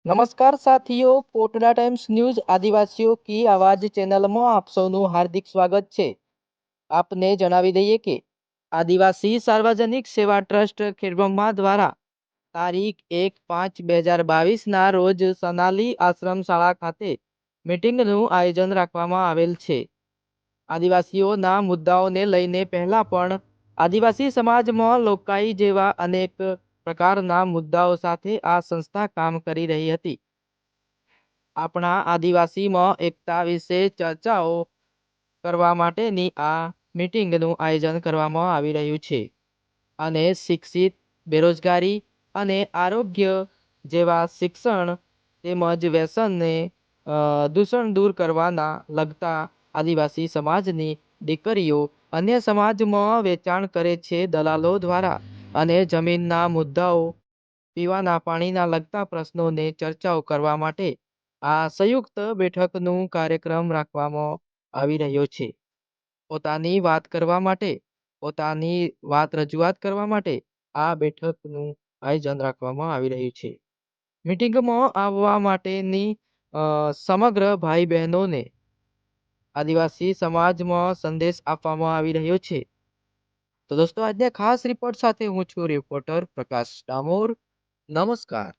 नमस्कार साथियों, पोटला times news आदिवासियों की आवाज चैनल में आप સૌનું હાર્દિક સ્વાગત છે। આપને જણાવી દઈએ કે આદિવાસી સાર્વજનિક સેવા ટ્રસ્ટ ખેડબ્રહ્મા દ્વારા તારીખ 1/5/2022 ના રોજ સનાલી આશ્રમ શાળા ખાતે મીટિંગનું આયોજન રાખવામાં આવેલ છે। આદિવાસીઓના મુદ્દાઓને લઈને પહેલા પણ આદિવાસી સમાજમાં લોકાઈ જેવા અનેક પ્રકારના મુદ્દાઓ સાથે આ સંસ્થા કામ કરી રહી હતી। આપણા આદિવાસીમાં એકતા વિશે ચર્ચાઓ કરવા માટેની આ મીટિંગનું આયોજન કરવામાં આવી રહ્યું છે અને શિક્ષિત, બેરોજગારી અને આરોગ્ય જેવા શિક્ષણ તેમજ વ્યસનને દૂષણ દૂર કરવાના લગતા આદિવાસી સમાજની દીકરીઓ અન્ય સમાજમાં વેચાણ કરે છે દલાલો દ્વારા, અને જમીનના મુદ્દાઓ, પીવાના પાણીના લગતા પ્રશ્નોને ચર્ચાઓ કરવા માટે આ સંયુક્ત બેઠકનું કાર્યક્રમ રાખવામાં આવી રહ્યો છે। પોતાની વાત કરવા માટે, પોતાની વાત રજૂઆત કરવા માટે આ બેઠકનું આયોજન રાખવામાં આવી રહ્યું છે। મીટિંગમાં આવવા માટેની સમગ્ર ભાઈ બહેનોને આદિવાસી સમાજમાં સંદેશ આપવામાં આવી રહ્યો છે। તો દોસ્તો, આજના ખાસ રિપોર્ટ સાથે હું છું રિપોર્ટર પ્રકાશ ડામોર। નમસ્કાર।